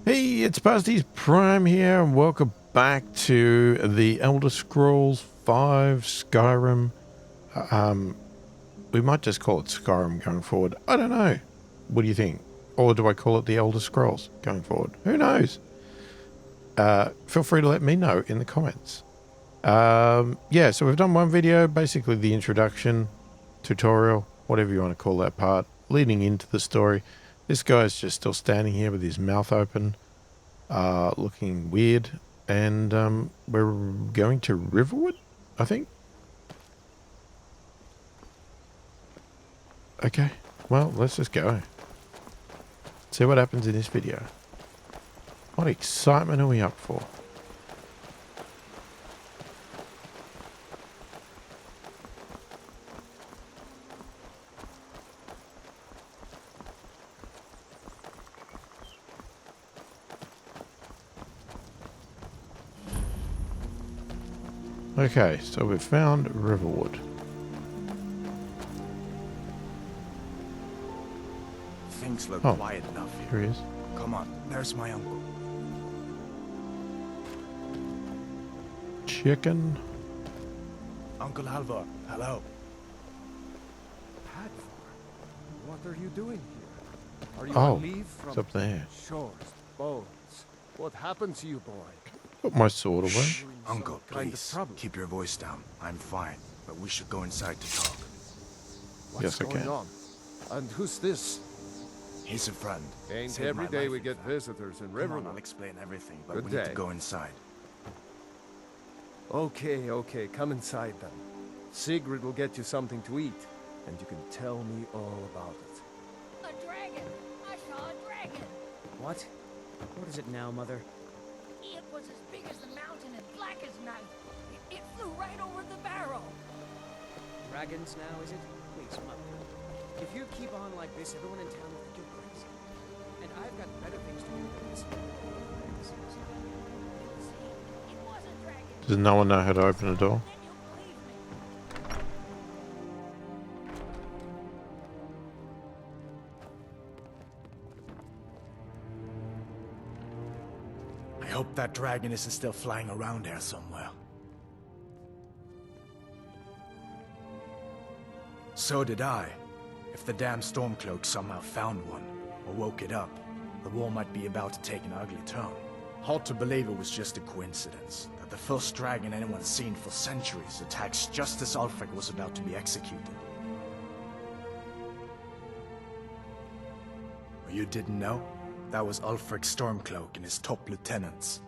Hey, it's pasthisprime here, and welcome back to the Elder Scrolls 5 Skyrim. We might just call it Skyrim going forward. I don't know. What do you think? Or do I call it the Elder Scrolls going forward? Who knows? Feel free to let me know in the comments. Yeah, so we've done one video, basically the introduction, tutorial, whatever you want to call that part, leading into the story. This guy's just still standing here with his mouth open, looking weird, and we're going to Riverwood, I think. Okay, well, let's just go. See what happens in this video. What excitement are we up for? Okay, so we've found Riverwood. Things look quiet enough Here he is. Come on, there's my uncle. Chicken. Uncle Halvor, hello. Hadvar, what are you doing here? Are you Oh, on leave from it's up there. shores, bones? What happened to you, boy? Put my sword away. Shh, Some Uncle, kind of please, trouble. keep your voice down. I'm fine, but we should go inside to talk. What's Yes, I going can. on? And who's this? He's a friend. Ain't Saved every my day life, we in get fact. visitors in Come on, I'll Riverwood. explain everything, but Good we need to day. go inside. Okay, come inside then. Sigrid will get you something to eat, and you can tell me all about it. A dragon! I saw a dragon! What? What is it now, Mother? It was as big as the mountain and black as night. It flew right over the barrel. Dragons now, is it? Please, Mother. If you keep on like this, everyone in town will think you're crazy. And I've got better things to do than this. See, it was a dragon. Does no one know how to open a door? Then you'll believe me. I hope that dragon isn't still flying around here somewhere. So did I. If the damn Stormcloak somehow found one, or woke it up, the war might be about to take an ugly turn. Hard to believe it was just a coincidence, that the first dragon anyone's seen for centuries attacks just as Ulfric was about to be executed. Or you didn't know? That was Ulfric's Stormcloak and his top lieutenants.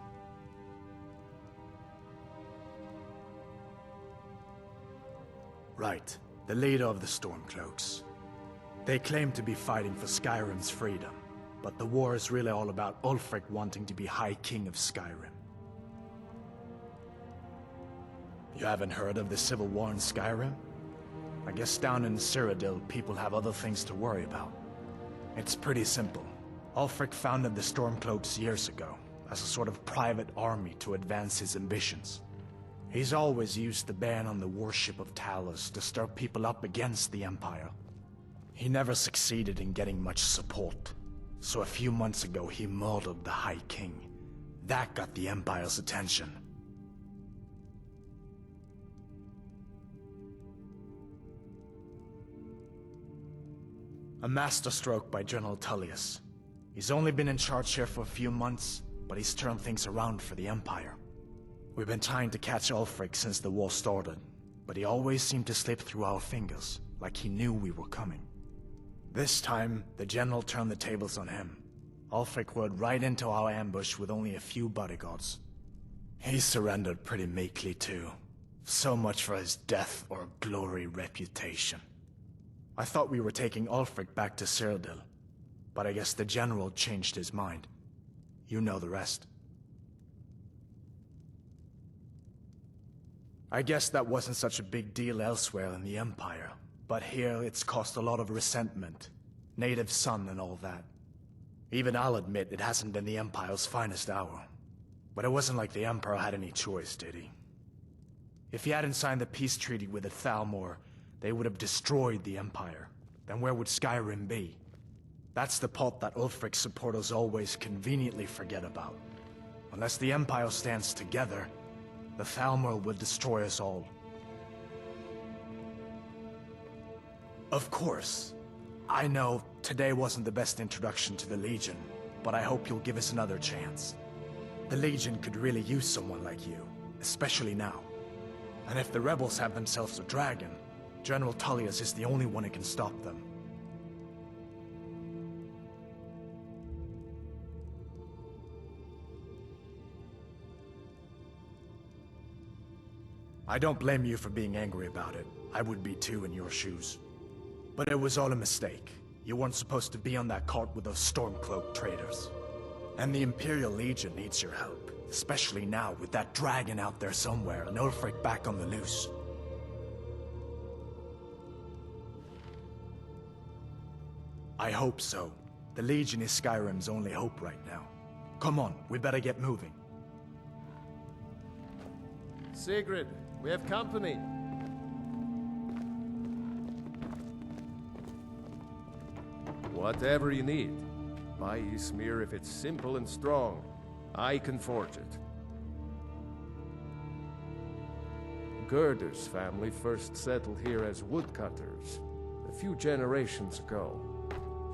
Right, the leader of the Stormcloaks. They claim to be fighting for Skyrim's freedom, but the war is really all about Ulfric wanting to be High King of Skyrim. You haven't heard of the civil war in Skyrim? I guess down in Cyrodiil, people have other things to worry about. It's pretty simple. Ulfric founded the Stormcloaks years ago, as a sort of private army to advance his ambitions. He's always used the ban on the worship of Talos to stir people up against the Empire. He never succeeded in getting much support, so a few months ago he murdered the High King. That got the Empire's attention. A masterstroke by General Tullius. He's only been in charge here for a few months, but he's turned things around for the Empire. We've been trying to catch Ulfric since the war started, but he always seemed to slip through our fingers, like he knew we were coming. This time, the General turned the tables on him. Ulfric rode right into our ambush with only a few bodyguards. He surrendered pretty meekly too. So much for his death or glory reputation. I thought we were taking Ulfric back to Cyrodiil, but I guess the General changed his mind. You know the rest. I guess that wasn't such a big deal elsewhere in the Empire, but here it's caused a lot of resentment. Native son and all that. Even I'll admit it hasn't been the Empire's finest hour. But it wasn't like the Emperor had any choice, did he? If he hadn't signed the peace treaty with the Thalmor, they would have destroyed the Empire. Then where would Skyrim be? That's the part that Ulfric's supporters always conveniently forget about. Unless the Empire stands together, the Thalmor will destroy us all. Of course, I know today wasn't the best introduction to the Legion, but I hope you'll give us another chance. The Legion could really use someone like you, especially now. And if the rebels have themselves a dragon, General Tullius is the only one who can stop them. I don't blame you for being angry about it. I would be too in your shoes. But it was all a mistake. You weren't supposed to be on that cart with those Stormcloak traitors. And the Imperial Legion needs your help, especially now with that dragon out there somewhere and Ulfric back on the loose. I hope so. The Legion is Skyrim's only hope right now. Come on, we better get moving. Sigrid, we have company. Whatever you need. My Ysmir, if it's simple and strong, I can forge it. Gerder's family first settled here as woodcutters a few generations ago.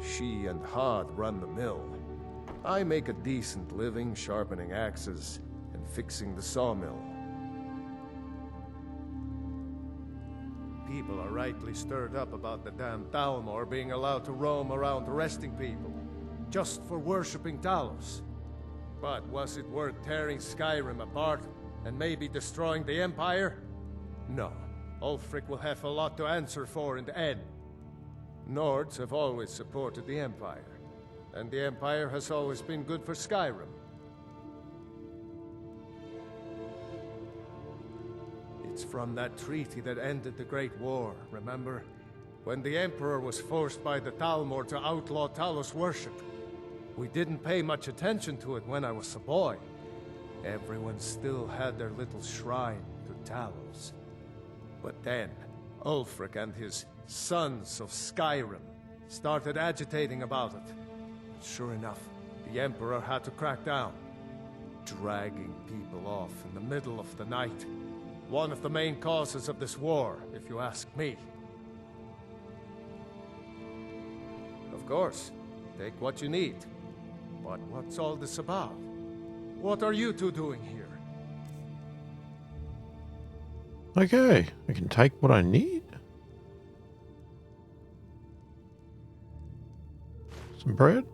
She and Hod run the mill. I make a decent living sharpening axes and fixing the sawmill. People are rightly stirred up about the damn Thalmor being allowed to roam around arresting people, just for worshipping Talos. But was it worth tearing Skyrim apart and maybe destroying the Empire? No. Ulfric will have a lot to answer for in the end. Nords have always supported the Empire, and the Empire has always been good for Skyrim. It's from that treaty that ended the Great War, remember? When the Emperor was forced by the Thalmor to outlaw Talos worship. We didn't pay much attention to it when I was a boy. Everyone still had their little shrine to Talos. But then, Ulfric and his Sons of Skyrim started agitating about it. And sure enough, the Emperor had to crack down, dragging people off in the middle of the night. One of the main causes of this war, if you ask me. Of course, take what you need. But what's all this about? What are you two doing here? Okay, I can take what I need. Some bread,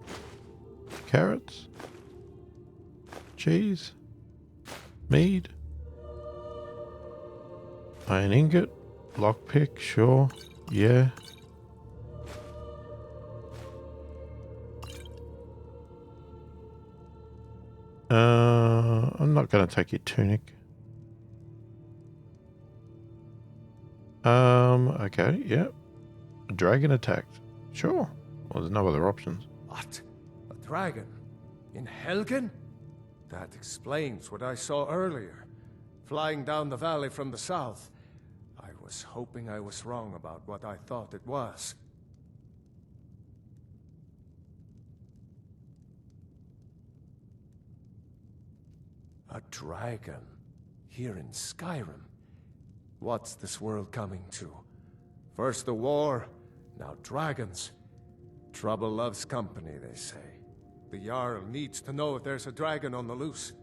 carrots, cheese, mead, iron ingot, lockpick, sure, yeah. I'm not going to take your tunic. Okay, yeah. A dragon attacked. Sure. Well, there's no other options. What? A dragon? In Helgen? That explains what I saw earlier. Flying down the valley from the south. I was hoping I was wrong about what I thought it was. A dragon? Here in Skyrim? What's this world coming to? First the war, now dragons. Trouble loves company, they say. The Jarl needs to know if there's a dragon on the loose.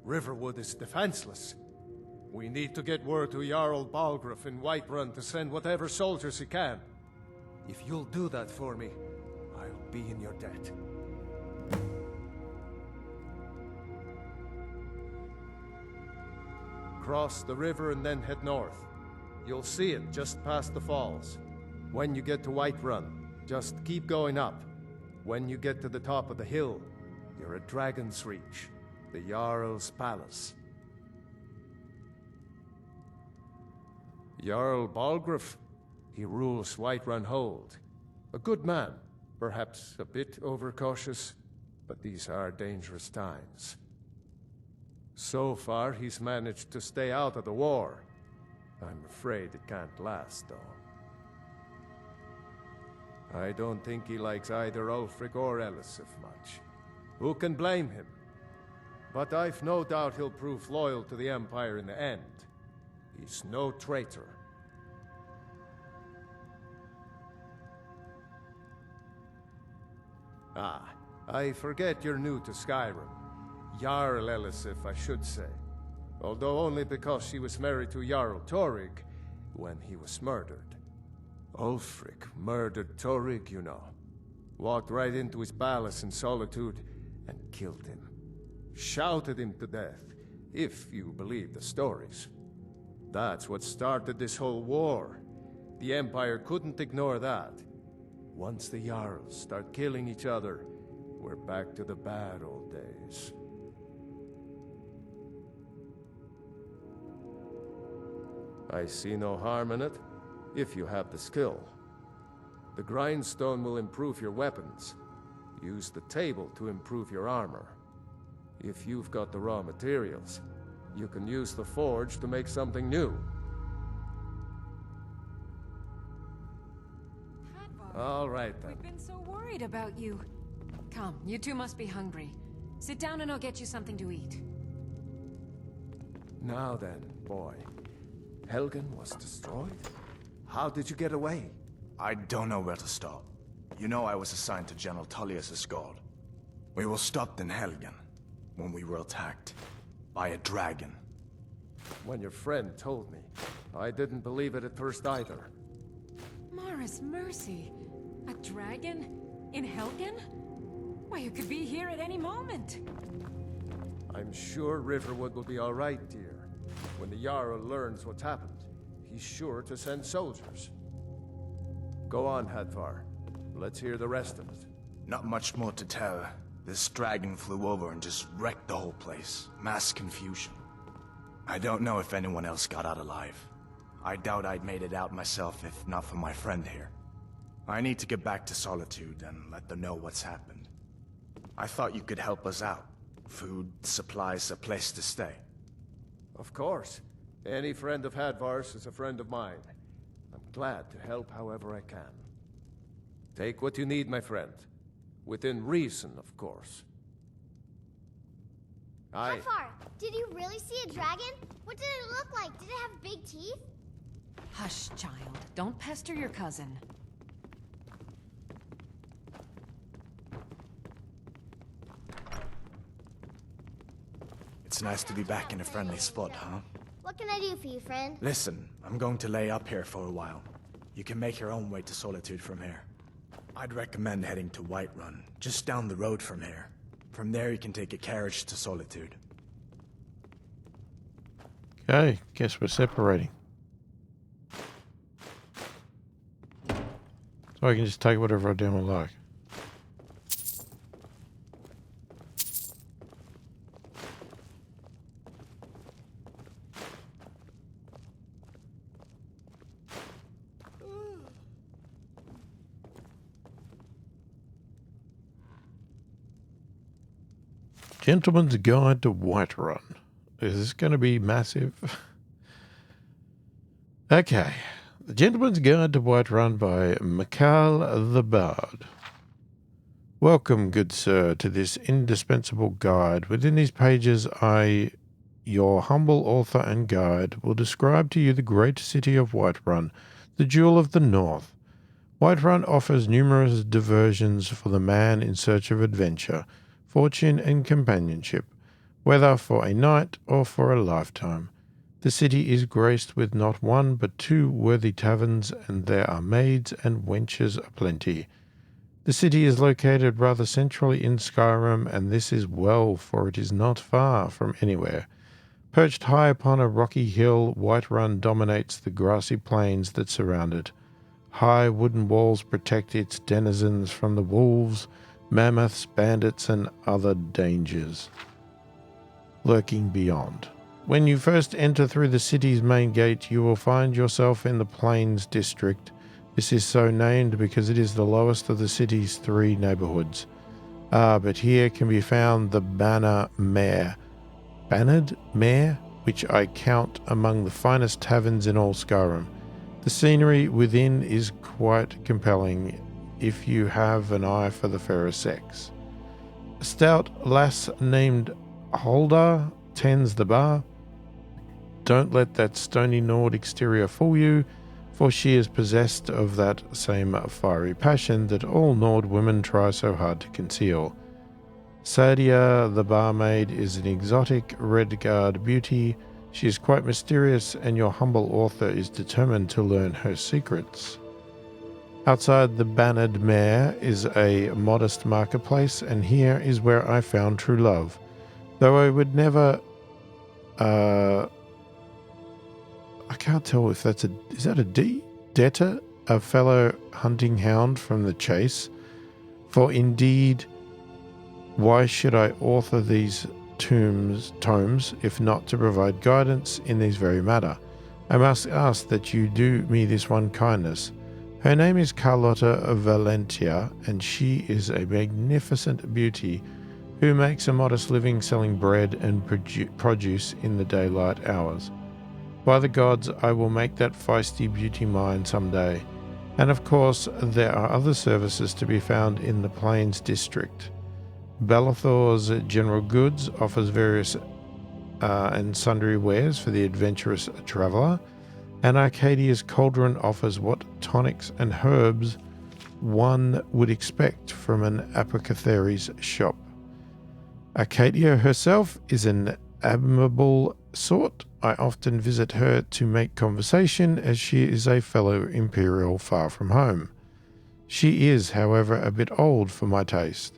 Riverwood is defenseless. We need to get word to Jarl Balgruuf in Whiterun to send whatever soldiers he can. If you'll do that for me, I'll be in your debt. Cross the river and then head north. You'll see it just past the falls. When you get to Whiterun, just keep going up. When you get to the top of the hill, you're at Dragon's Reach, the Jarl's palace. Jarl Balgruuf, he rules Whiterun Hold. A good man, perhaps a bit overcautious, but these are dangerous times. So far, he's managed to stay out of the war. I'm afraid it can't last, though. I don't think he likes either Ulfric or Elisif much. Who can blame him? But I've no doubt he'll prove loyal to the Empire in the end. He's no traitor. Ah, I forget you're new to Skyrim. Jarl Elisif, I should say. Although only because she was married to Jarl Torygg when he was murdered. Ulfric murdered Torygg, you know. Walked right into his palace in Solitude and killed him. Shouted him to death, if you believe the stories. That's what started this whole war. The Empire couldn't ignore that. Once the Jarls start killing each other, we're back to the bad old days. I see no harm in it, if you have the skill. The grindstone will improve your weapons. Use the table to improve your armor. If you've got the raw materials, you can use the forge to make something new. All right, then. We've been so worried about you. Come, you two must be hungry. Sit down and I'll get you something to eat. Now then, boy. Helgen was destroyed? How did you get away? I don't know where to start. You know I was assigned to General Tullius' guard. We were stopped in Helgen when we were attacked by a dragon. When your friend told me, I didn't believe it at first either. Mara's mercy. A dragon? In Helgen? Why, you could be here at any moment. I'm sure Riverwood will be all right, dear. When the Jarl learns what's happened, he's sure to send soldiers. Go on, Hadvar. Let's hear the rest of it. Not much more to tell. This dragon flew over and just wrecked the whole place. Mass confusion. I don't know if anyone else got out alive. I doubt I'd made it out myself if not for my friend here. I need to get back to Solitude and let them know what's happened. I thought you could help us out. Food, supplies, a place to stay. Of course. Any friend of Hadvar's is a friend of mine. I'm glad to help however I can. Take what you need, my friend. Within reason, of course. Hadvar, did you really see a dragon? What did it look like? Did it have big teeth? Hush, child. Don't pester your cousin. It's nice to be back in a friendly spot, huh? What can I do for you, friend? Listen, I'm going to lay up here for a while. You can make your own way to Solitude from here. I'd recommend heading to Whiterun, just down the road from here. From there you can take a carriage to Solitude. Okay, guess we're separating. So I can just take whatever I damn well like. Gentleman's Guide to Whiterun. Is this going to be massive? Okay. The Gentleman's Guide to Whiterun by Mikhail the Bard. Welcome, good sir, to this indispensable guide. Within these pages, I, your humble author and guide, will describe to you the great city of Whiterun, the jewel of the north. Whiterun offers numerous diversions for the man in search of adventure, fortune and companionship, whether for a night or for a lifetime. The city is graced with not one but two worthy taverns, and there are maids and wenches aplenty. The city is located rather centrally in Skyrim, and this is well, for it is not far from anywhere. Perched high upon a rocky hill, Whiterun dominates the grassy plains that surround it. High wooden walls protect its denizens from the wolves, mammoths, bandits, and other dangers lurking beyond. When you first enter through the city's main gate, you will find yourself in the Plains District. This is so named because it is the lowest of the city's three neighborhoods. But here can be found the Bannered Mare, which I count among the finest taverns in all Skyrim. The scenery within is quite compelling. if you have an eye for the fairer sex. A stout lass named Hulda tends the bar. Don't let that stony Nord exterior fool you, for she is possessed of that same fiery passion that all Nord women try so hard to conceal. Sadia, the barmaid, is an exotic red-guard beauty. She is quite mysterious, and your humble author is determined to learn her secrets. Outside the Bannered Mare is a modest marketplace, and here is where I found true love. Though I would never... I can't tell if that's a... Is that a D? Debtor? A fellow hunting hound from the chase? For indeed, why should I author these tomes if not to provide guidance in this very matter? I must ask that you do me this one kindness. Her name is Carlotta Valentia, and she is a magnificent beauty who makes a modest living selling bread and produce in the daylight hours. By the gods, I will make that feisty beauty mine someday. And of course, there are other services to be found in the Plains district. Balathor's General Goods offers various and sundry wares for the adventurous traveller, and Arcadia's Cauldron offers what tonics and herbs one would expect from an apothecary's shop. Arcadia herself is an admirable sort. I often visit her to make conversation, as she is a fellow Imperial far from home. She is, however, a bit old for my taste.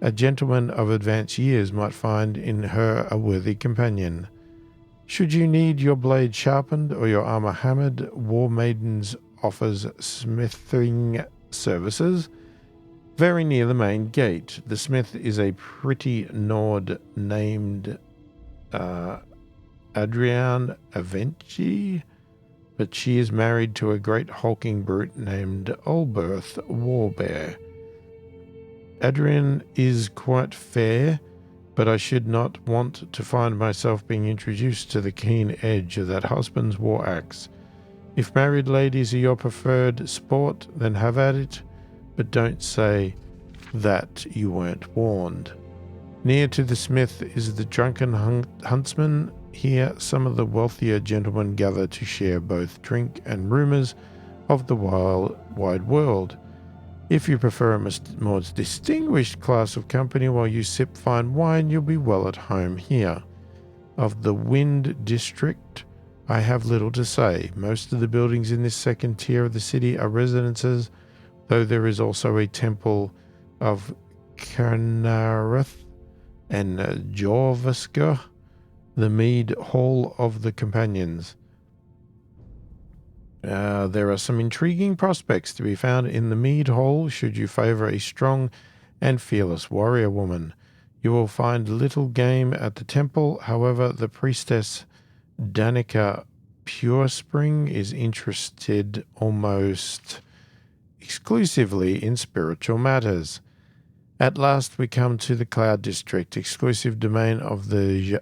A gentleman of advanced years might find in her a worthy companion. Should you need your blade sharpened or your armor hammered, War Maidens offers smithing services very near the main gate. The smith is a pretty Nord named Adrian Avenchi, but she is married to a great hulking brute named Olberth Warbear. Adrian is quite fair, but I should not want to find myself being introduced to the keen edge of that husband's war axe. If married ladies are your preferred sport, then have at it, but don't say that you weren't warned. Near to the smith is the drunken huntsman. Here some of the wealthier gentlemen gather to share both drink and rumours of the wide world. If you prefer a more distinguished class of company while you sip fine wine, you'll be well at home here. Of the Wind District, I have little to say. Most of the buildings in this second tier of the city are residences, though there is also a temple of Carnareth and Jorvaska, the Mead Hall of the Companions. There are some intriguing prospects to be found in the Mead Hall should you favour a strong and fearless warrior woman. You will find little game at the temple. However, the priestess Danica Purespring is interested almost exclusively in spiritual matters. At last we come to the Cloud District, exclusive domain of the...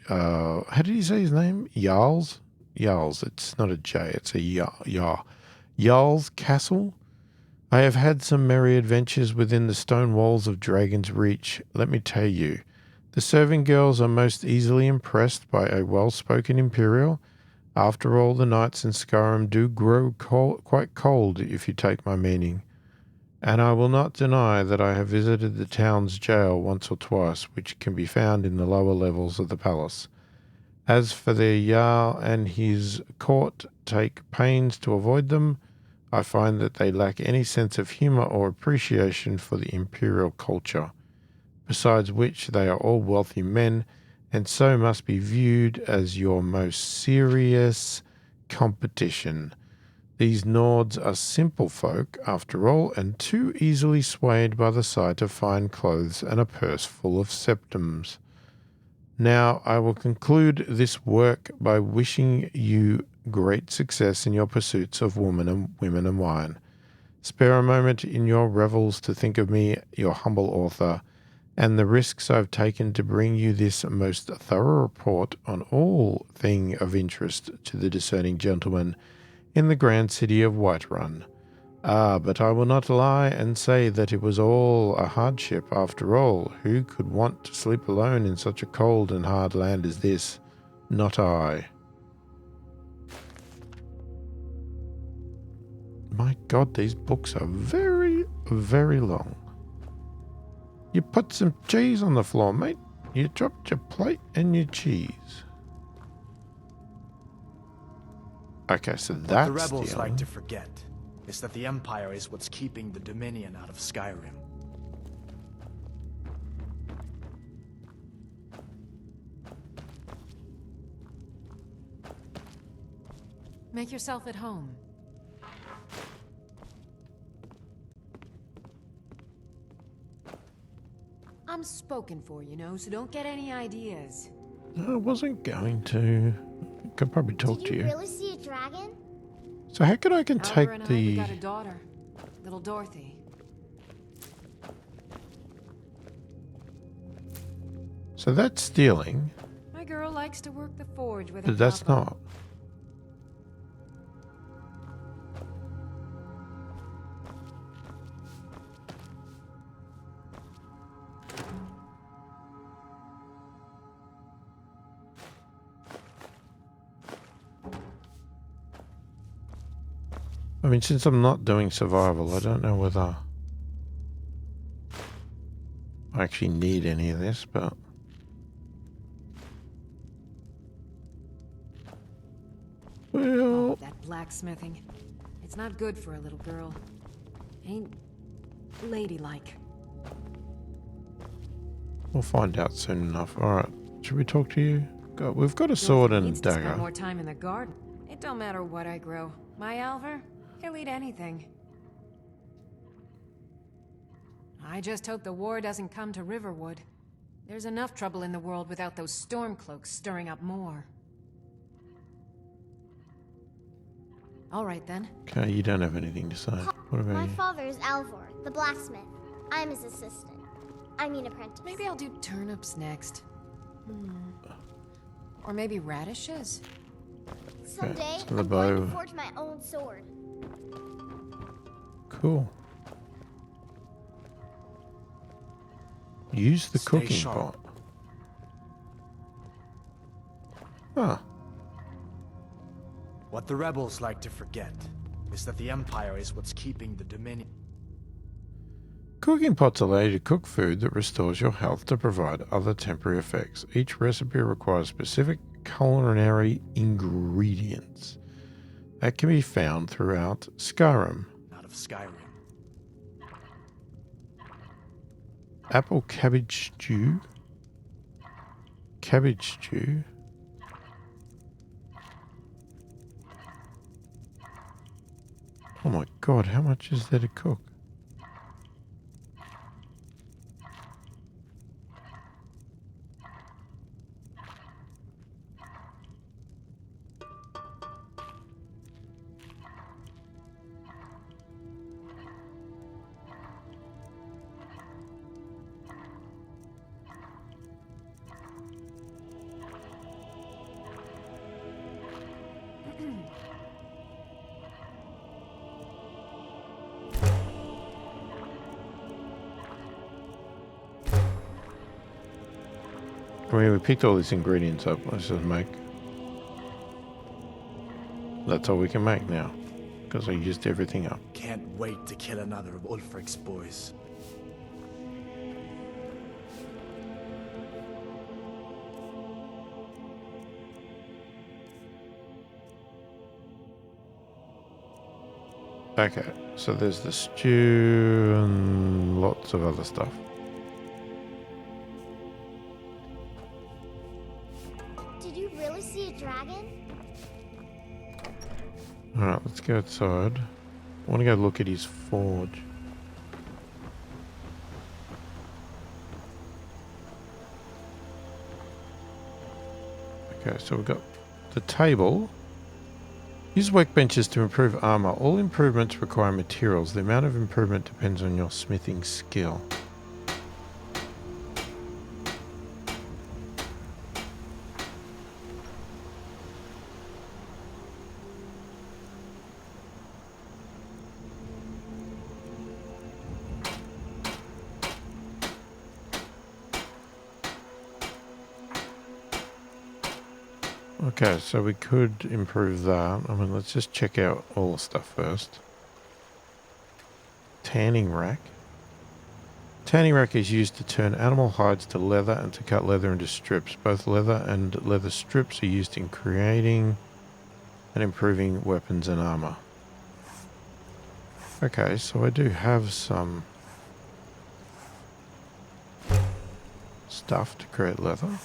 how did he say his name? Jarls? Jarls. It's not a J, it's a Jarl. Jarl's Castle? I have had some merry adventures within the stone walls of Dragon's Reach. Let me tell you, the serving girls are most easily impressed by a well-spoken Imperial. After all, the nights in Skyrim do grow quite cold, if you take my meaning. And I will not deny that I have visited the town's jail once or twice, which can be found in the lower levels of the palace. As for the Jarl and his court take pains to avoid them, I find that they lack any sense of humour or appreciation for the imperial culture. Besides which, they are all wealthy men, and so must be viewed as your most serious competition. These Nords are simple folk, after all, and too easily swayed by the sight of fine clothes and a purse full of septims. Now, I will conclude this work by wishing you great success in your pursuits of women and wine. Spare a moment in your revels to think of me, your humble author, and the risks I've taken to bring you this most thorough report on all thing of interest to the discerning gentleman in the grand city of Whiterun. Ah, but I will not lie and say that it was all a hardship after all. Who could want to sleep alone in such a cold and hard land as this? Not I. My God, these books are very, very long. You put some cheese on the floor, mate. You dropped your plate and your cheese. Okay, so What that's the rebels the like to forget is that the Empire is what's keeping the Dominion out of Skyrim. Make yourself at home. I'm spoken for, you know, so don't get any ideas. I wasn't going to. I could probably talk Did to you you. really see a dragon? So how could I can Alvar take and I, we the... got a daughter, little Dorothy. So that's stealing, My girl likes to work the forge with her but that's papa. not. I mean, since I'm not doing survival, I don't know whether I actually need any of this, but... Well, That blacksmithing. It's not good for a little girl. Ain't ladylike. we'll find out soon enough. Alright, should we talk to you? We've got a sword Dorothy and a needs to spend dagger. more time in the garden. It don't matter what I grow. My Alvar, he'll eat anything. I just hope the war doesn't come to Riverwood. There's enough trouble in the world without those stormcloaks stirring up more. All right then. Okay, you don't have anything to say. What about My you? father is Alvor, the blacksmith. I'm his assistant. I mean apprentice. Maybe I'll do turnips next. Or maybe radishes? Someday, so the I'm going bow. to forge my own sword. Cool. Use the Stay cooking sharp. pot. Ah, What the rebels like to forget is that the Empire is what's keeping the Dominion. cooking pots allow you to cook food that restores your health to provide other temporary effects. Each recipe requires specific culinary ingredients that can be found throughout Skyrim. Out of Skyrim. Apple cabbage stew. Cabbage stew. Oh my God, how much is there to cook? I mean, we picked all these ingredients up. Let's just make. That's all we can make now, because I used everything up. Can't wait to kill another of Ulfric's boys. Okay, so there's the stew and lots of other stuff. Did you really see a dragon? Alright, let's go outside. I want to go look at his forge. Okay, so we've got the table. Use workbenches to improve armor. All improvements require materials. The amount of improvement depends on your smithing skill. Okay, so we could improve that. I mean, let's just check out all the stuff first. Tanning rack. Tanning rack is used to turn animal hides to leather and to cut leather into strips. Both leather and leather strips are used in creating and improving weapons and armor. Okay, so I do have some stuff to create leather.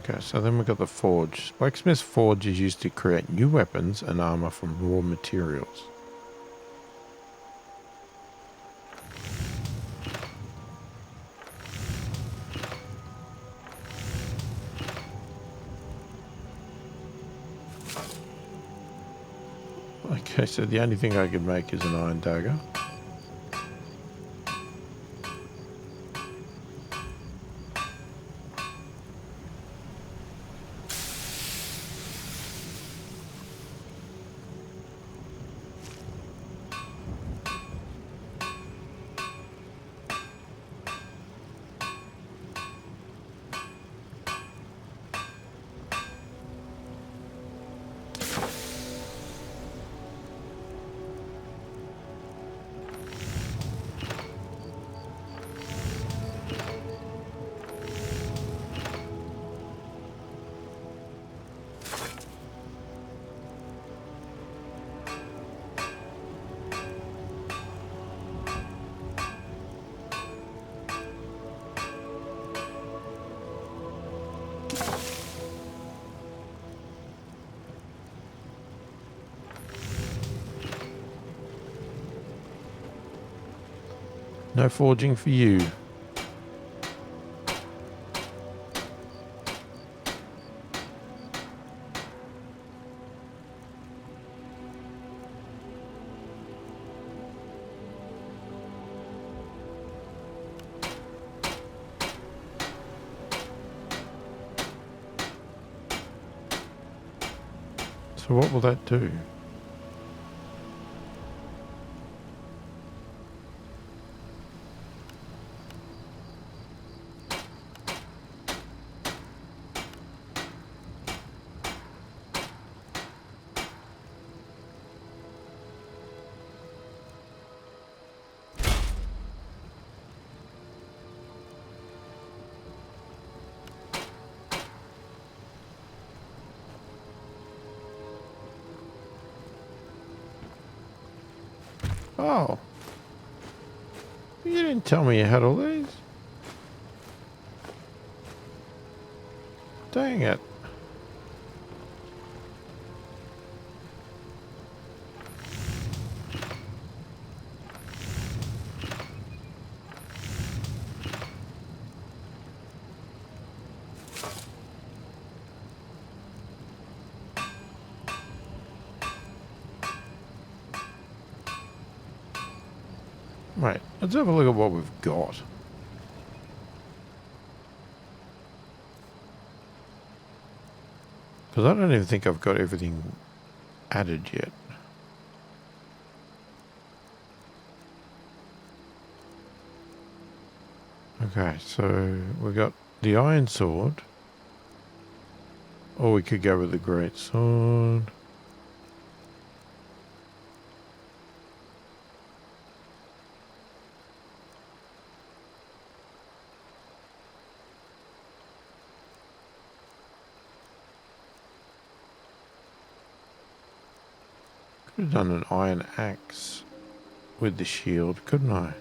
Okay, so then we've got the forge. Blacksmith's forge is used to create new weapons and armor from raw materials. Okay, so the only thing I could make is an iron dagger. No forging for you. So what will that do? Oh. You didn't tell me you had all these. Dang it. Right, let's have a look at what we've got. Because I don't even think I've got everything added yet. Okay, so we got the iron sword. Or we could go with the great sword. Could have done an iron axe with the shield, couldn't I?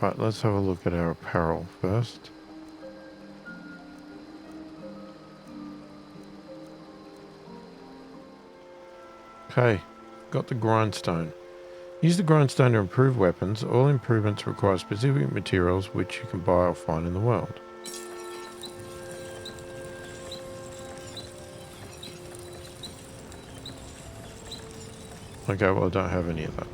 Right, let's have a look at our apparel first. Okay, got the grindstone. Use the grindstone to improve weapons. All improvements require specific materials which you can buy or find in the world. Okay, well, I don't have any of that.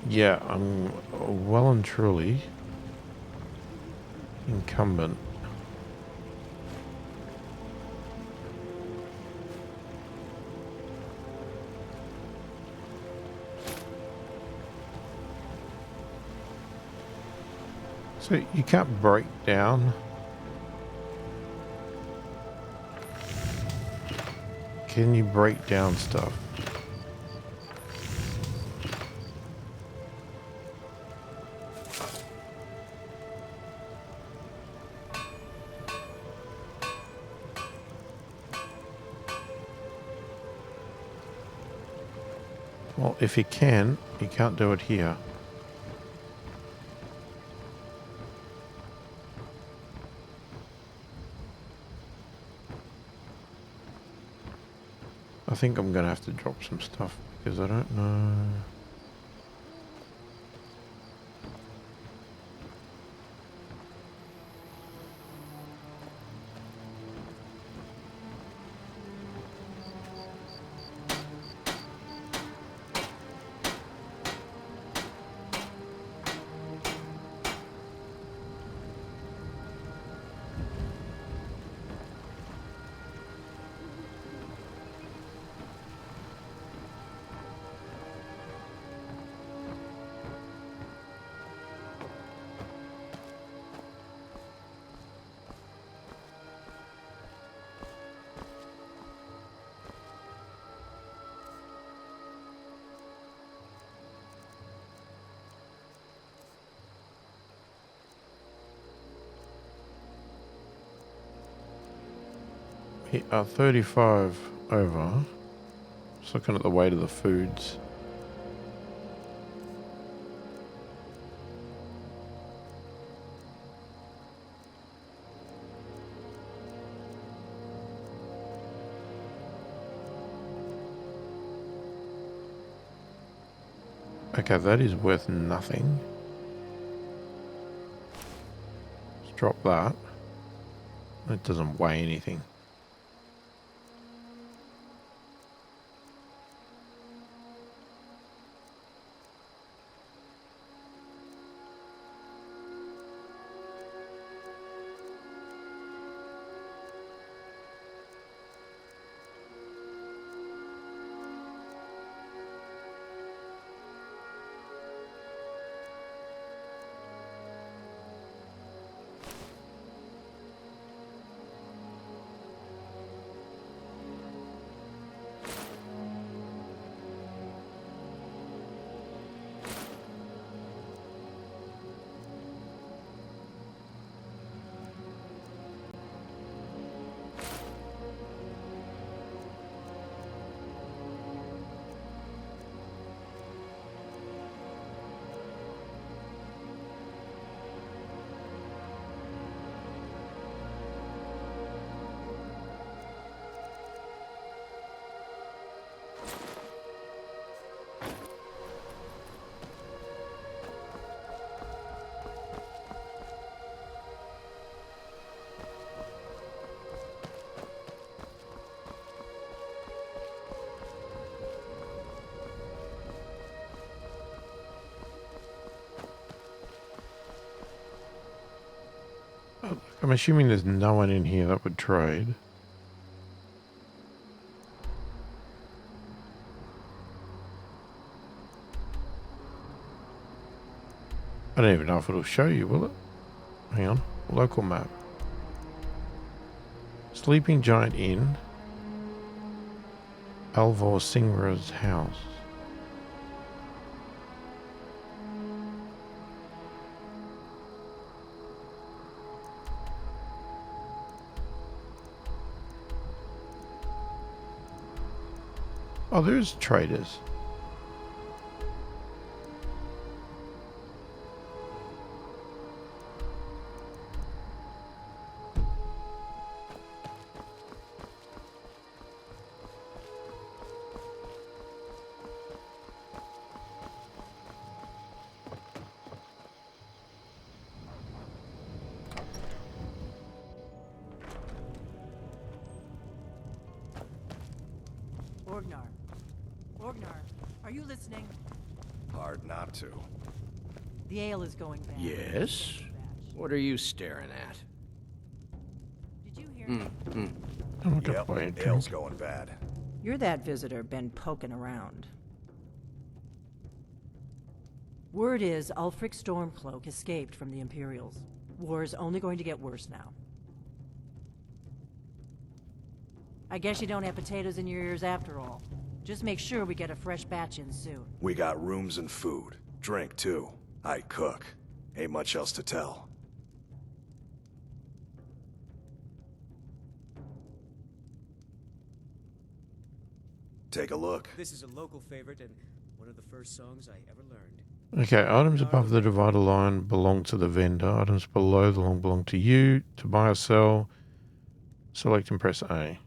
Yeah, I'm well and truly incumbent. So you can't break down. Can you break down stuff? Well, if you can, you can't do it here. I think I'm going to have to drop some stuff because I don't know. Yeah, 35 over. Just looking at the weight of the foods. Okay, that is worth nothing. Let's drop that. It doesn't weigh anything. I'm assuming there's no one in here that would trade. I don't even know if it'll show you, will it? Hang on. Local map. Sleeping Giant Inn. Alvor Singra's house. Oh, there's traders. Orgnar. Orgnar, are you listening? Hard not to. The ale is going bad. Yes? What are you staring at? Did you hear me? I'm not gonna buy a Yep, drink. ale's going bad. You're that visitor been poking around. Word is Ulfric Stormcloak escaped from the Imperials. War's only going to get worse now. I guess you don't have potatoes in your ears after all. Just make sure we get a fresh batch in soon. We got rooms and food. Drink, too. I cook. Ain't much else to tell. Take a look. This is a local favorite and one of the first songs I ever learned. Okay, items above the divider line belong to the vendor. Items below the line belong to you. To buy or sell, select and press A.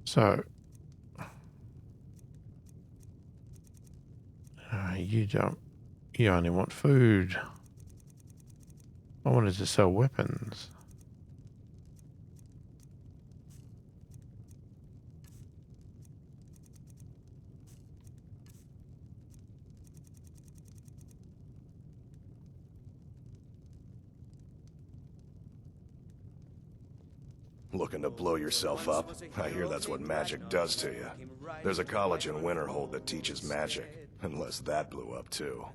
So, you only want food. I wanted to sell weapons. Looking to blow yourself up? I hear that's what magic does to you. There's a college in Winterhold that teaches magic, unless that blew up too.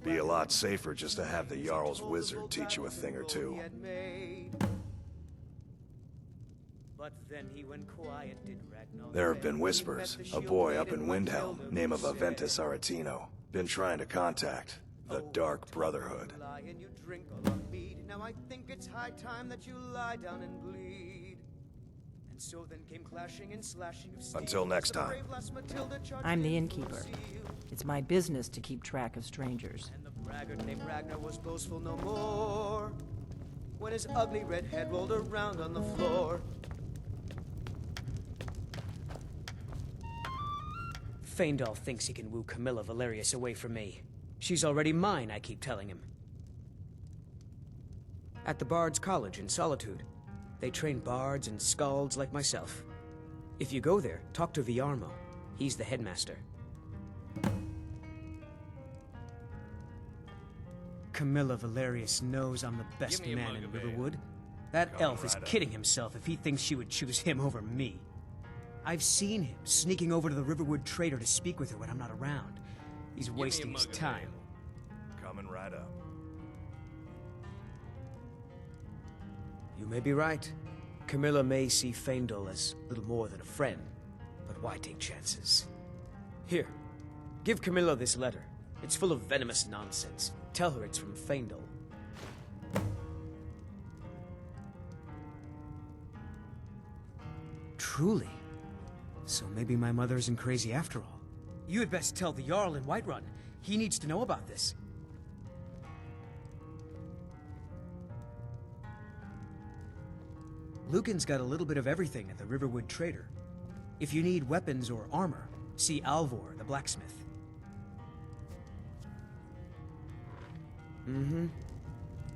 Be a lot safer just to have the Jarl's wizard teach you a thing or two. There have been whispers. A boy up in Windhelm, name of Aventus Aretino, been trying to contact the Dark Brotherhood. Now I think it's high time that you lie down and bleed. And so then came clashing and slashing of steel. Until next time. I'm the innkeeper. It's my business to keep track of strangers. And the braggart named Ragnar was boastful no more when his ugly red head rolled around on the floor. Faendal thinks he can woo Camilla Valerius away from me. She's already mine, I keep telling him. At the Bard's College in Solitude, they train bards and skalds like myself. If you go there, talk to Viarmo. He's the headmaster. Camilla Valerius knows I'm the best man in Riverwood. That elf is kidding himself if he thinks she would choose him over me. I've seen him sneaking over to the Riverwood trader to speak with her when I'm not around. He's wasting his time. Coming right up. You may be right. Camilla may see Faendal as little more than a friend, but why take chances? Here, give Camilla this letter. It's full of venomous nonsense. Tell her it's from Faendal. Truly? So maybe my mother isn't crazy after all. You had best tell the Jarl in Whiterun. He needs to know about this. Lucan's got a little bit of everything at the Riverwood Trader. If you need weapons or armor, see Alvor, the blacksmith.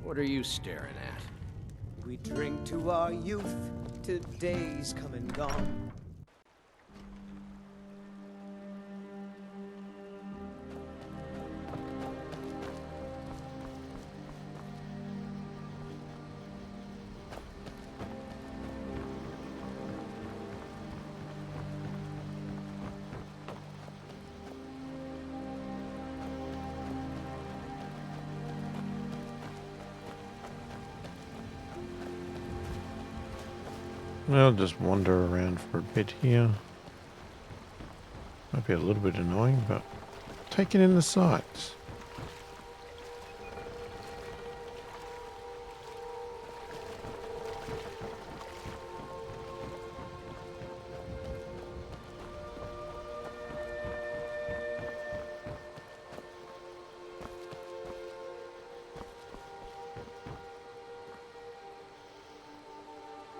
What are you staring at? We drink to our youth, to days come and gone. I'll just wander around for a bit here. Might be a little bit annoying, but taking in the sights.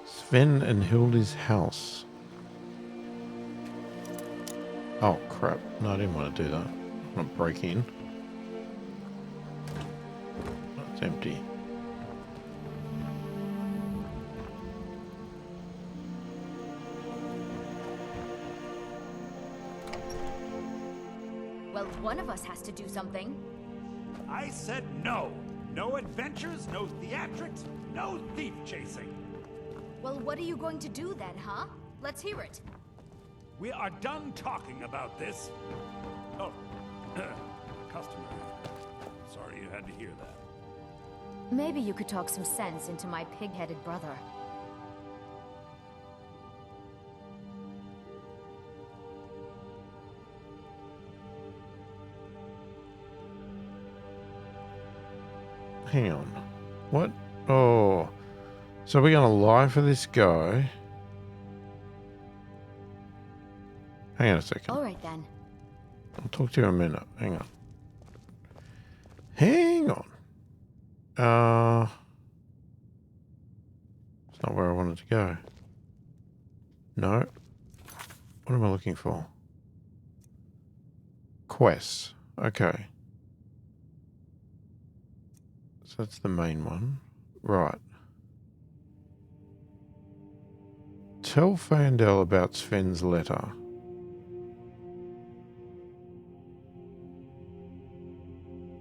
Sven and Hilda's house. Oh crap, no, I didn't want to do that. I want to break in. Oh, it's empty. Well, one of us has to do something. I said no. No adventures, no theatrics, no thief chasing. Well, what are you going to do then, huh? Let's hear it. We are done talking about this. Oh, customer. Sorry you had to hear that. Maybe you could talk some sense into my pig-headed brother. Hang on. What? Oh. So we're going to lie for this guy. Hang on a second. All right, then. I'll talk to you in a minute. Hang on. Hang on. It's not where I wanted to go. No. What am I looking for? Quests. Okay. So that's the main one. Right. Tell Fandel about Sven's letter.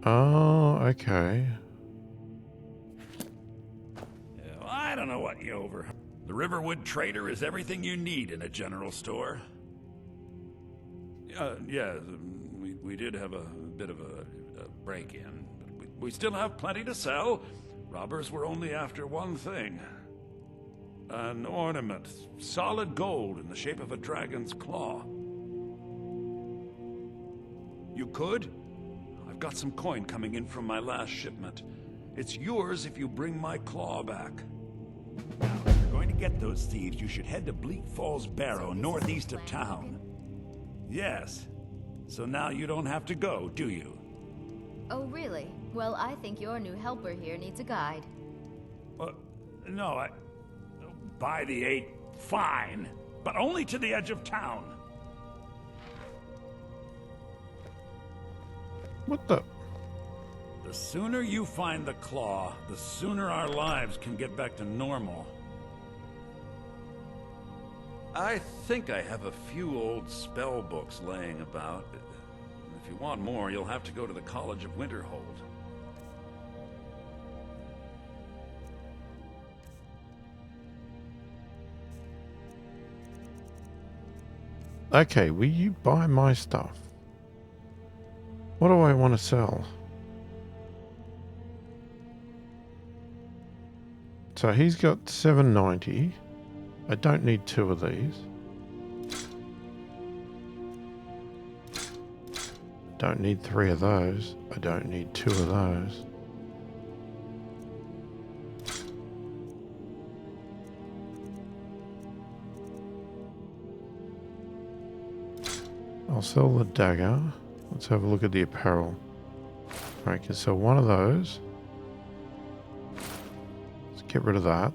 Oh, okay. I don't know what you over. The Riverwood trader is everything you need in a general store. Yeah, we did have a bit of a break-in, but we still have plenty to sell. Robbers were only after one thing. An ornament, solid gold in the shape of a dragon's claw. You could? I've got some coin coming in from my last shipment. It's yours if you bring my claw back. Now, if you're going to get those thieves, you should head to Bleak Falls Barrow, northeast of town. Yes. So now you don't have to go, do you? Oh, really? Well, I think your new helper here needs a guide. No, by the 8, fine. But only to the edge of town. What the? The sooner you find the claw, the sooner our lives can get back to normal. I think I have a few old spell books laying about. If you want more, you'll have to go to the College of Winterhold. Okay, will you buy my stuff? What do I want to sell? So he's got 790. I don't need 2 of these. Don't need 3 of those. I don't need 2 of those. I'll sell the dagger. Let's have a look at the apparel. I can sell 1 of those. Let's get rid of that.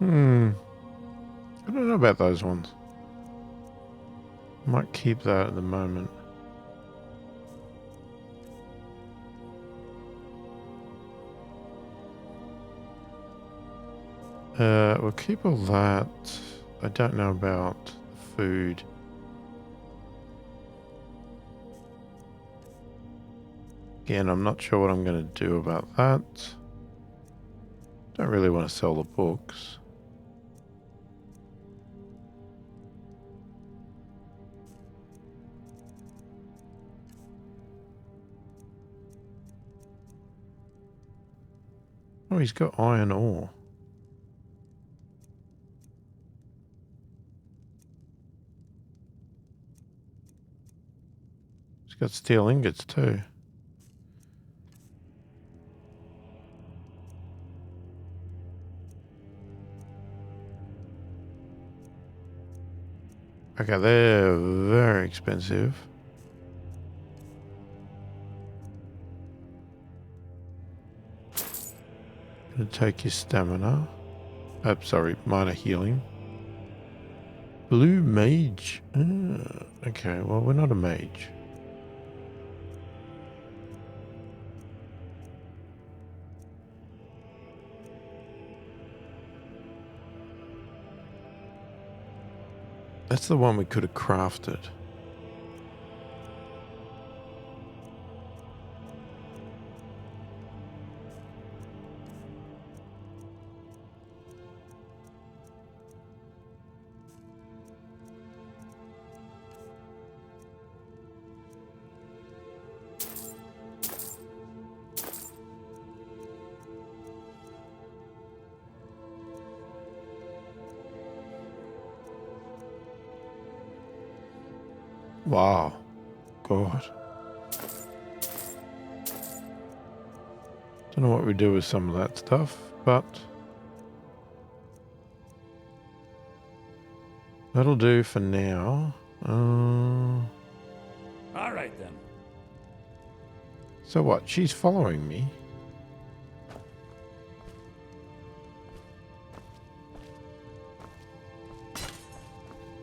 I don't know about those ones. Might keep that at the moment. We'll keep all that. I don't know about food. Again, I'm not sure what I'm going to do about that. Don't really want to sell the books. Oh, he's got iron ore. He's got steel ingots too. Okay, they're very expensive. Gonna take your stamina. Sorry, minor healing. Blue mage. Okay, well, we're not a mage. That's the one we could have crafted. Wow. God. Don't know what we do with some of that stuff, but that'll do for now. All right then. So what? She's following me.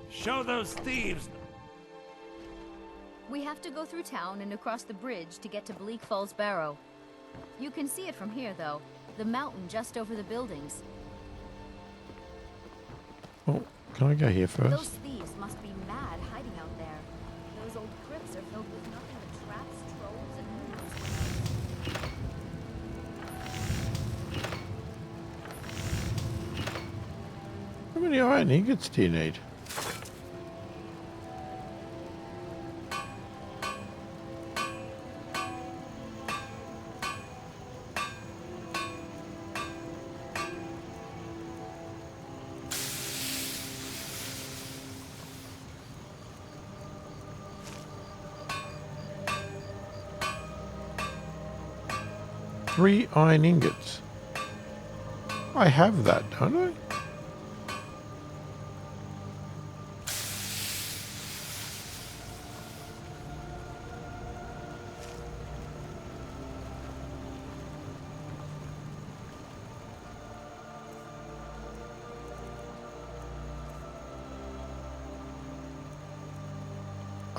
Show those thieves. We have to go through town and across the bridge to get to Bleak Falls Barrow. You can see it from here, though. The mountain just over the buildings. Oh, can I go here first? Those thieves must be mad hiding out there. Those old crypts are filled with nothing but traps, trolls, and How many iron ingots do you need? Three iron ingots. I have that, don't I?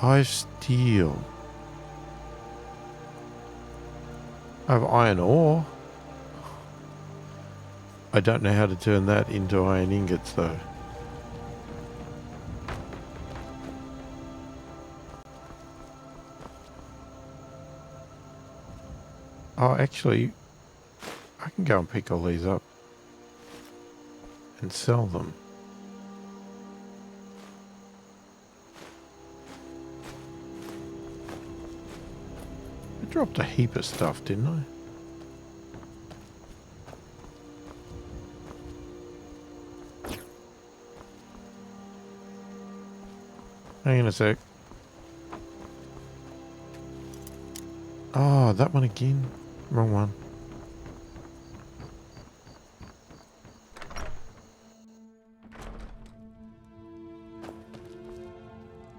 I have steel. I have iron ore. I don't know how to turn that into iron ingots though. Oh, actually, I can go and pick all these up and sell them. I dropped a heap of stuff, didn't I? Hang on a sec. Oh, that one again. Wrong one.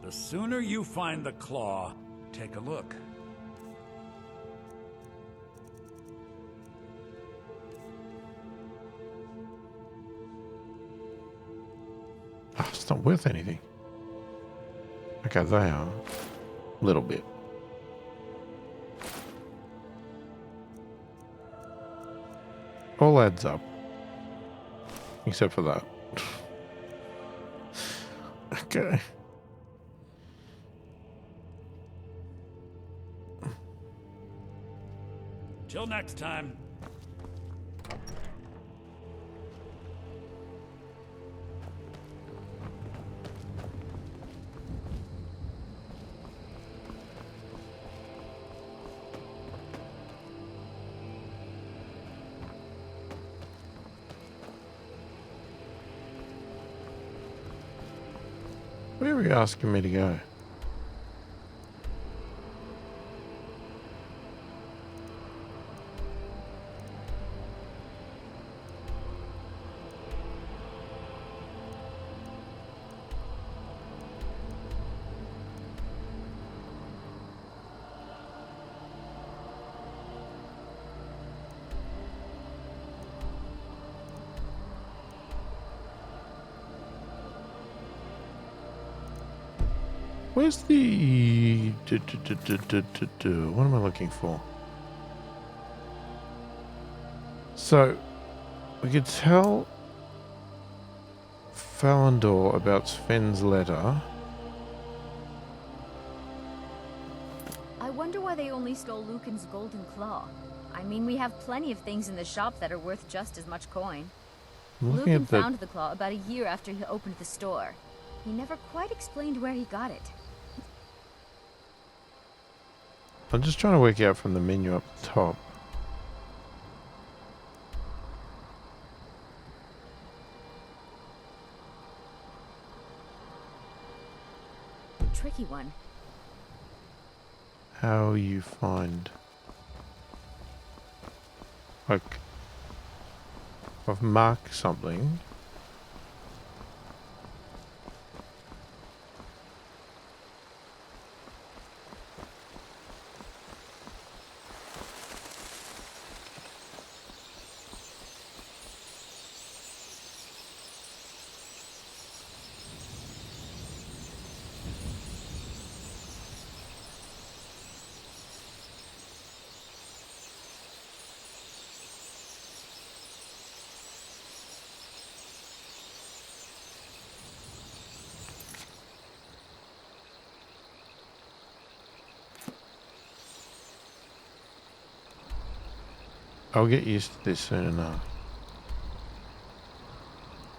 The sooner you find the claw, take a look. Oh, it's not worth anything. Okay, they are. A little bit. All adds up. Except for that. Okay. Till next time. Where are you asking me to go? Where's the... What am I looking for? So, we could tell Falandor about Sven's letter. I wonder why they only stole Lucan's golden claw. I mean, we have plenty of things in the shop that are worth just as much coin. Lucan found the claw about a year after he opened the store. He never quite explained where he got it. I'm just trying to work out from the menu up the top. Tricky one. How you find... Like... I've marked something. I'll get used to this soon enough.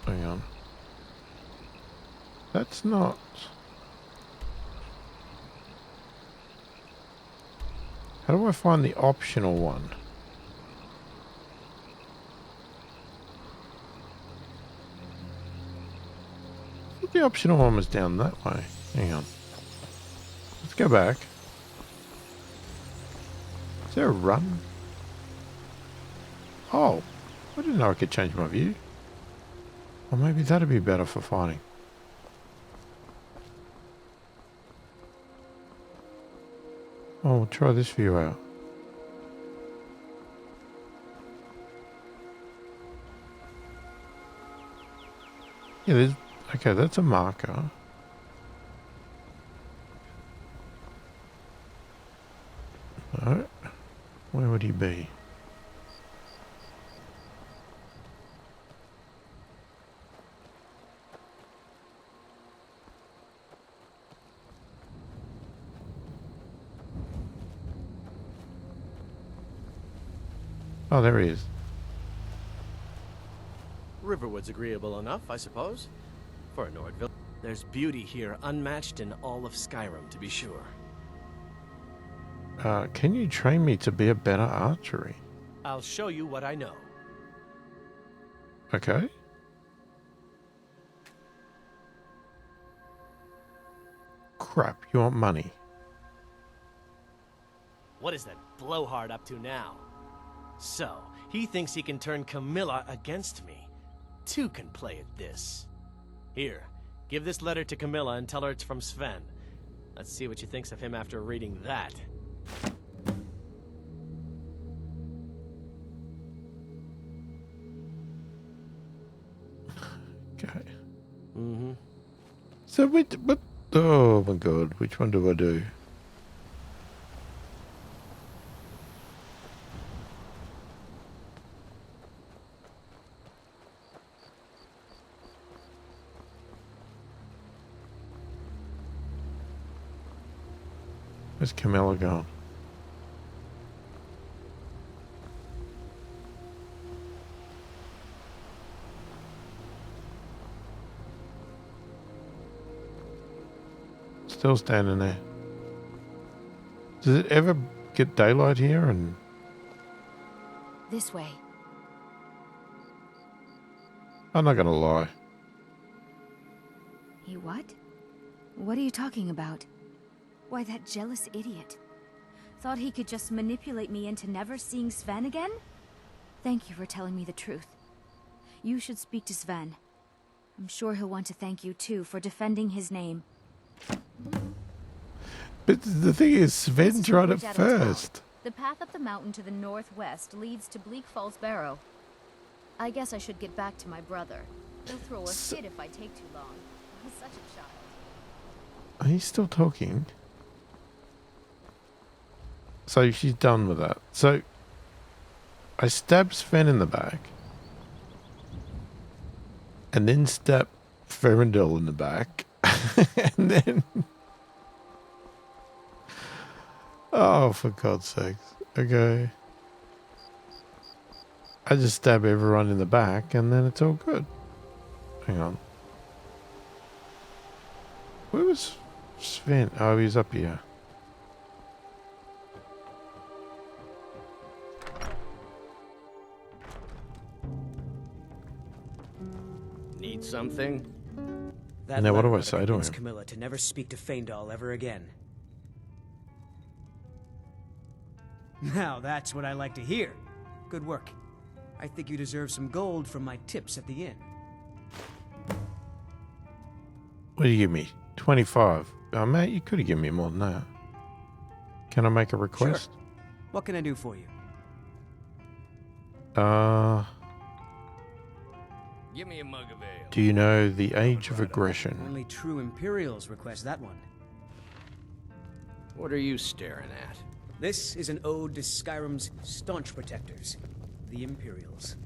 Hang on. That's not... How do I find the optional one? I thought the optional one was down that way. Hang on. Let's go back. Is there a run? Oh, I didn't know I could change my view. Or maybe that'd be better for fighting. Oh, we'll try this view out. Yeah, there's... Okay, that's a marker. No. Where would he be? Oh, there he is. Riverwood's agreeable enough, I suppose. For a Nord village. There's beauty here unmatched in all of Skyrim, to be sure. Can you train me to be a better archery? I'll show you what I know. Okay. Crap, you want money? What is that blowhard up to now? So, he thinks he can turn Camilla against me. Two can play at this. Here, give this letter to Camilla and tell her it's from Sven. Let's see what she thinks of him after reading that. Okay. Mm-hmm. So, what? Oh my god, which one do I do? Where's Camilla gone? Still standing there. Does it ever get daylight here? And This way. I'm not gonna lie. He what? What are you talking about? Why, that jealous idiot. Thought he could just manipulate me into never seeing Sven again? Thank you for telling me the truth. You should speak to Sven. I'm sure he'll want to thank you too for defending his name. But the thing is, Sven tried it first. The path up the mountain to the northwest leads to Bleak Falls Barrow. I guess I should get back to my brother. He'll throw a fit if I take too long. He's such a child. Are you still talking? So she's done with that. So I stabbed Sven in the back. And then stabbed Ferendil in the back. And then... Oh, for God's sakes. Okay. I just stab everyone in the back and then it's all good. Hang on. Where was Sven? Oh, he's up here. Need something? That now what do I letter say to convince him? Camilla to never speak to Faendal ever again. Now that's what I like to hear. Good work. I think you deserve some gold from my tips at the inn. What do you give me? 25. Oh, mate, you could have given me more than that. Can I make a request? Sure. What can I do for you? Give me a mug of ale. Do you know the age of aggression? Only true Imperials request that one. What are you staring at? This is an ode to Skyrim's staunch protectors, the Imperials.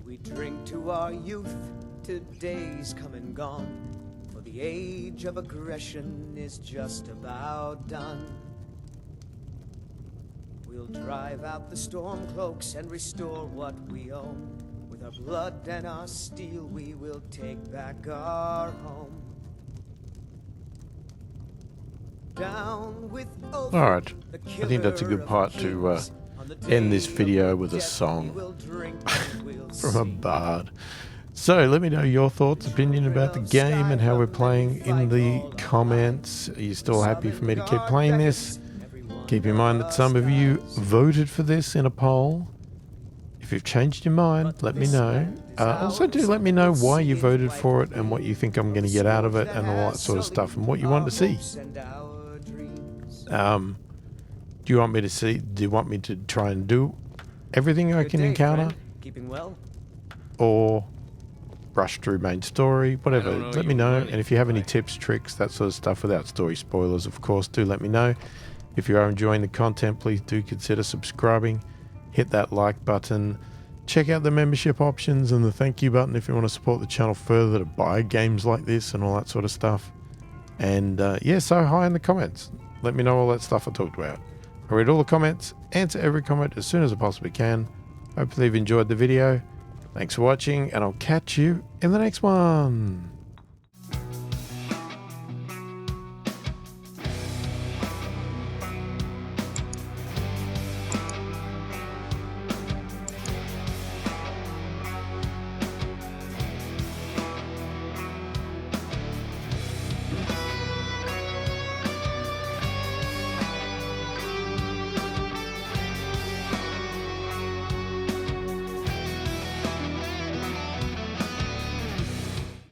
We drink to our youth, to days come and gone, for the age of aggression is just about done. We'll drive out the stormcloaks and restore what we own. With our blood and our steel, we will take back our home. Down with Alright, I think that's a good part to end this video with a song from a bard. So let me know your thoughts, opinion about the game and how we're playing in the comments. Are you still happy for me to keep playing this? Keep in mind that some of you voted for this in a poll. If you've changed your mind, let me know. Also do let me know why you voted for it and what you think I'm going to get out of it and all that sort of stuff and what you want to see. Do you want me to see? Do you want me to try and do everything I can encounter? Keeping well? Or rush through main story? Whatever. Let me know. And if you have any tips, tricks, that sort of stuff without story spoilers, of course, do let me know. If you are enjoying the content, please do consider subscribing. Hit that like button. Check out the membership options and the thank you button if you want to support the channel further to buy games like this and all that sort of stuff. And yeah, so hi in the comments. Let me know all that stuff I talked about. I read all the comments, answer every comment as soon as I possibly can. Hopefully you've enjoyed the video. Thanks for watching, and I'll catch you in the next one.